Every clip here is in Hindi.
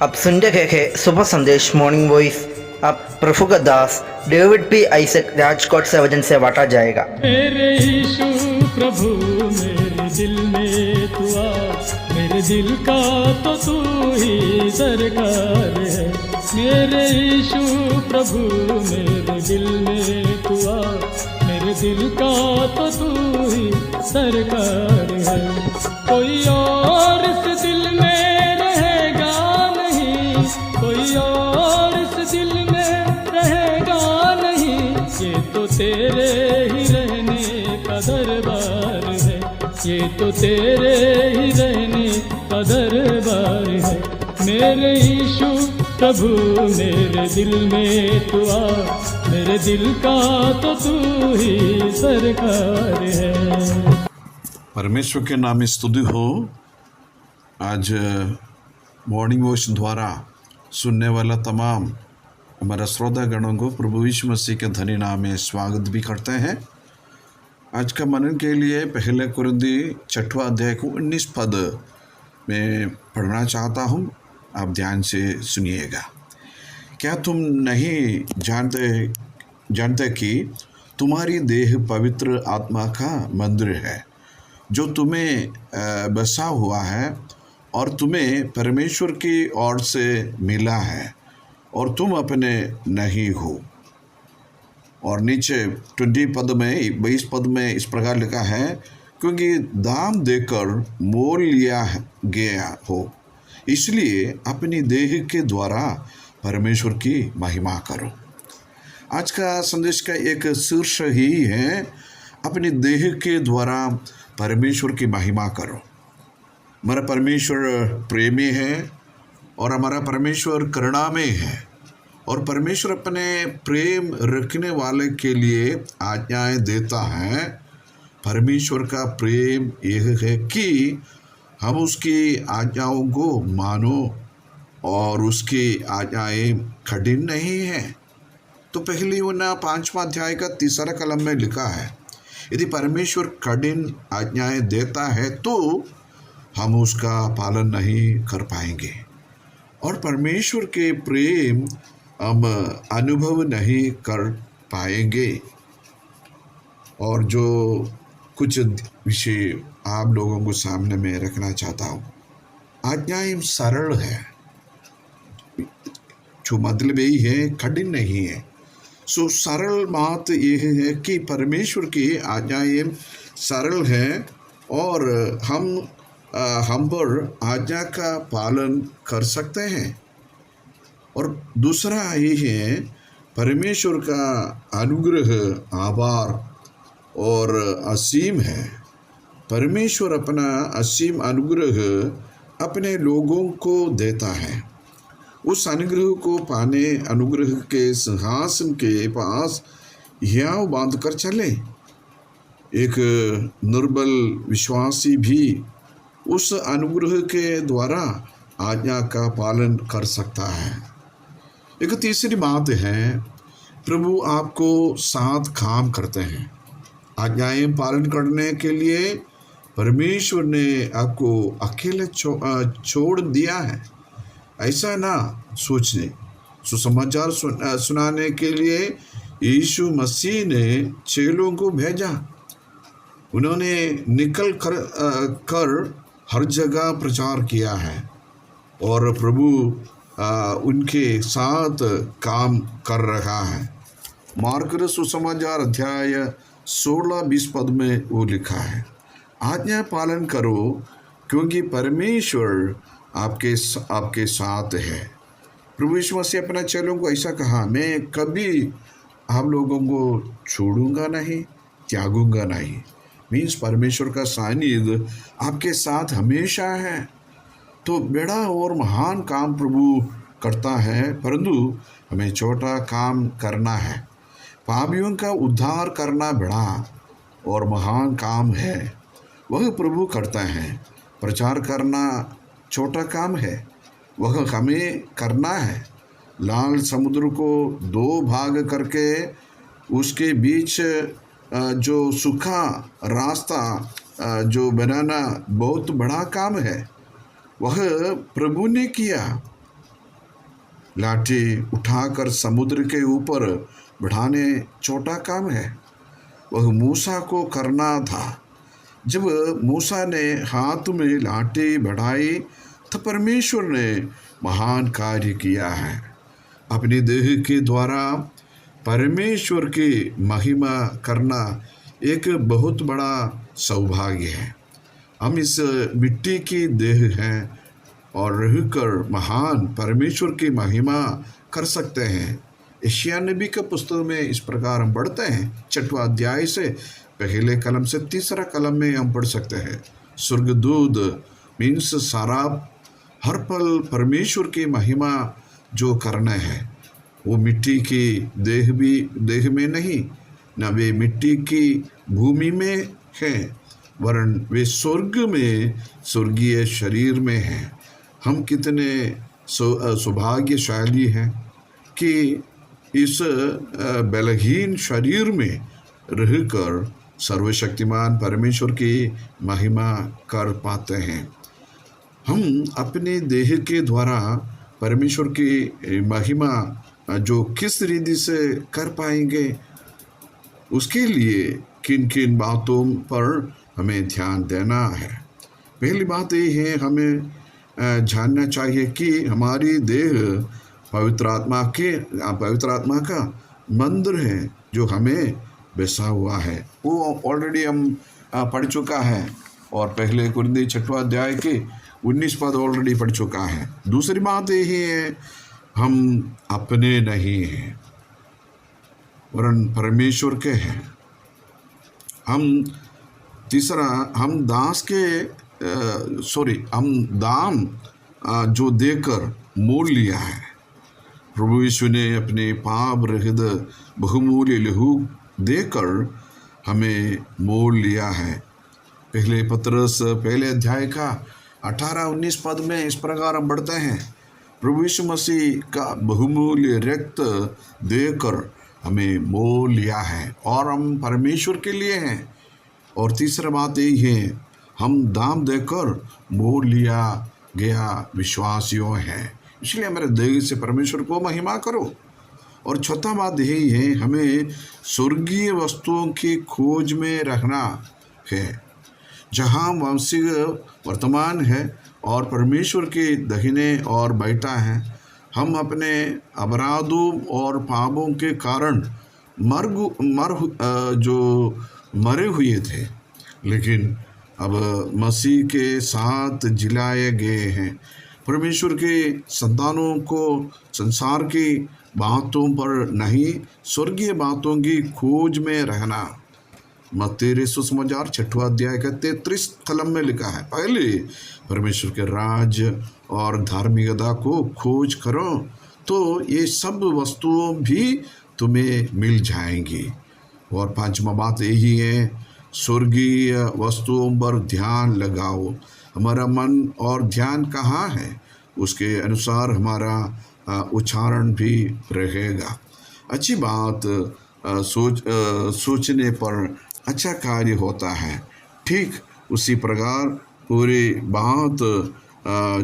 अब सुन रहे हैं सुबह संदेश मॉर्निंग वॉइस। अब प्रफुल्ल दास डेविड पी आइजक राजकोट से वजन से बांटा जाएगा। मेरे यीशु प्रभु मेरे दिल में तू आ, मेरे दिल का तो तू ही सरकार है। मेरे यीशु प्रभु मेरे दिल में तू आ, मेरे दिल का तो तू ही सरकार है। कोई और इस दिल में रहेगा नहीं, कोई और इस दिल में रहेगा नहीं। ये तो तेरे ही रहने का दरबार है, ये तो तेरे ही रहने का दरबार है। मेरे यीशु प्रभु मेरे दिल में तू आ, मेरे दिल का तो तू ही सरकार है। परमेश्वर के नाम में स्तुति हो। आज मॉर्निंग वॉइस द्वारा सुनने वाला तमाम हमारा श्रोतागणों को प्रभु यीशु मसीह के धनी नाम में स्वागत भी करते हैं। आज का मनन के लिए पहले कुरिन्थी 6वां अध्याय को 19 पद में पढ़ना चाहता हूँ। आप ध्यान से सुनिएगा। क्या तुम नहीं जानते कि तुम्हारी देह पवित्र आत्मा का मंदिर है जो तुम्हें बसा हुआ है और तुम्हें परमेश्वर की ओर से मिला है और तुम अपने नहीं हो। और नीचे 22 पद में इस प्रकार लिखा है, क्योंकि दाम देकर मोल लिया गया हो, इसलिए अपनी देह के द्वारा परमेश्वर की महिमा करो। आज का संदेश का एक शीर्ष ही है, अपनी देह के द्वारा परमेश्वर की महिमा करो। हमारा परमेश्वर प्रेमी है और हमारा परमेश्वर करुणामय है और परमेश्वर अपने प्रेम रखने वाले के लिए आज्ञाएं देता है। परमेश्वर का प्रेम यह है कि हम उसकी आज्ञाओं को मानो और उसकी आज्ञाएं कठिन नहीं है। तो पहली यूहन्ना 5वां अध्याय का 3 कलम में लिखा है, यदि परमेश्वर कठिन आज्ञाएं देता है तो हम उसका पालन नहीं कर पाएंगे और परमेश्वर के प्रेम हम अनुभव नहीं कर पाएंगे। और जो कुछ विषय आप लोगों को सामने में रखना चाहता हूँ। आज्ञाएं सरल है, जो मतलब यही है कठिन नहीं है। सो सरल बात यह है कि परमेश्वर की आज्ञाएं सरल हैं और हम पर आज्ञा का पालन कर सकते हैं। और दूसरा ये है, परमेश्वर का अनुग्रह आभार और असीम है। परमेश्वर अपना असीम अनुग्रह अपने लोगों को देता है। उस अनुग्रह को पाने अनुग्रह के सिंहासन के पास हियाव बांध कर चले। एक निर्बल विश्वासी भी उस अनुग्रह के द्वारा आज्ञा का पालन कर सकता है। एक तीसरी बात है, प्रभु आपको साथ काम करते हैं। आज्ञाएं पालन करने के लिए परमेश्वर ने आपको अकेले छोड़ दिया है, ऐसा ना सोचने। सुसमाचार सुनाने के लिए यीशु मसीह ने चेलों को भेजा। उन्होंने निकल कर हर जगह प्रचार किया है और प्रभु उनके साथ काम कर रहा है। मार्क सुसमाचार अध्याय 16-20 पद में वो लिखा है, आज्ञा पालन करो क्योंकि परमेश्वर आपके साथ है। प्रभु यीशु मसीह अपने चेलों को ऐसा कहा, मैं कभी आप लोगों को छोड़ूंगा नहीं, त्यागूंगा नहीं। मीन्स परमेश्वर का सानिध्य आपके साथ हमेशा है। तो बड़ा और महान काम प्रभु करता है, परंतु हमें छोटा काम करना है। पापियों का उद्धार करना बड़ा और महान काम है, वह प्रभु करता है। प्रचार करना छोटा काम है, वह हमें करना है। लाल समुद्र को 2 भाग करके उसके बीच जो सूखा रास्ता जो बनाना बहुत बड़ा काम है, वह प्रभु ने किया। लाठी उठाकर समुद्र के ऊपर बढ़ाने छोटा काम है, वह मूसा को करना था। जब मूसा ने हाथ में लाठी बढ़ाई तो परमेश्वर ने महान कार्य किया है। अपने देह के द्वारा परमेश्वर की महिमा करना एक बहुत बड़ा सौभाग्य है। हम इस मिट्टी की देह हैं और रहकर महान परमेश्वर की महिमा कर सकते हैं। यशायाह नबी के पुस्तक में इस प्रकार हम पढ़ते हैं, 6वां अध्याय से पहले कलम से 3रा कलम में हम पढ़ सकते हैं, स्वर्गदूत मीन्स साराब हर पल परमेश्वर की महिमा जो करना है, वो मिट्टी की देह में नहीं, न वे मिट्टी की भूमि में हैं, वरन वे स्वर्ग में स्वर्गीय शरीर में हैं। हम कितने सौभाग्यशाली हैं कि इस बलहीन शरीर में रहकर सर्वशक्तिमान परमेश्वर की महिमा कर पाते हैं। हम अपने देह के द्वारा परमेश्वर की महिमा जो किस रीति से कर पाएंगे, उसके लिए किन किन बातों पर हमें ध्यान देना है। पहली बात ये है, हमें जानना चाहिए कि हमारी देह पवित्र आत्मा का मंदिर है जो हमें बसा हुआ है। वो ऑलरेडी हम पढ़ चुका है, और पहले कुरिन्ती 6वां अध्याय के 19 पद ऑलरेडी पढ़ चुका है। दूसरी बात ये है, हम अपने नहीं हैं वरन परमेश्वर के हैं। हम दाम जो देकर मोल लिया है। प्रभु यीशु ने अपने पाप रहित बहुमूल्य लहू देकर हमें मोल लिया है। पहले पतरस पहले अध्याय का 18-19 पद में इस प्रकार हम पढ़ते हैं, प्रभु यीशु मसीह का बहुमूल्य रक्त देकर हमें मोल लिया है और हम परमेश्वर के लिए हैं। और तीसरा बात यही है, हम दाम देकर मोल लिया गया विश्वासियों हैं, इसलिए मेरे देह से परमेश्वर को महिमा करो। और चौथा बात यही है, हमें स्वर्गीय वस्तुओं की खोज में रहना है, जहाँ वंशीय वर्तमान है और परमेश्वर के दाहिने और बैठा है। हम अपने अपराधों और पापों के कारण मरे हुए थे, लेकिन अब मसीह के साथ जिलाए गए हैं। परमेश्वर के संतानों को संसार की बातों पर नहीं, स्वर्गीय बातों की खोज में रहना। मत्ती सुसमाचार 6वां अध्याय का 33 कलम में लिखा है, पहले परमेश्वर के राज और धार्मिकता को खोज करो तो ये सब वस्तुओं भी तुम्हें मिल जाएंगी। और 5वां बात यही है, स्वर्गीय वस्तुओं पर ध्यान लगाओ। हमारा मन और ध्यान कहाँ है, उसके अनुसार हमारा उच्चारण भी रहेगा। अच्छी बात सोचने पर अच्छा कार्य होता है, ठीक उसी प्रकार पूरी बात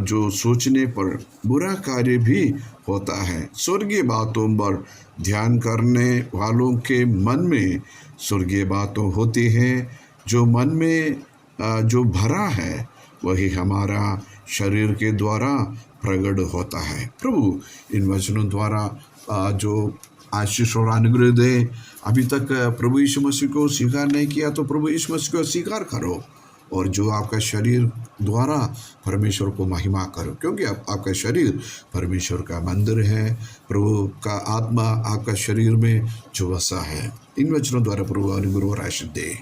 जो सोचने पर बुरा कार्य भी होता है। स्वर्गीय बातों पर ध्यान करने वालों के मन में स्वर्गीय बातों होती हैं। जो मन में जो भरा है वही हमारा शरीर के द्वारा प्रकट होता है। प्रभु इन वचनों द्वारा जो आशीष और अनुग्रह दे। अभी तक प्रभु यीशु मसीह को स्वीकार नहीं किया तो प्रभु यीशु मसीह को स्वीकार करो, और जो आपका शरीर द्वारा परमेश्वर को महिमा करो, क्योंकि आपका शरीर परमेश्वर का मंदिर है। प्रभु का आत्मा आपका शरीर में जो बसा है। इन वचनों द्वारा प्रभु अनुग्रह और आशीष दे।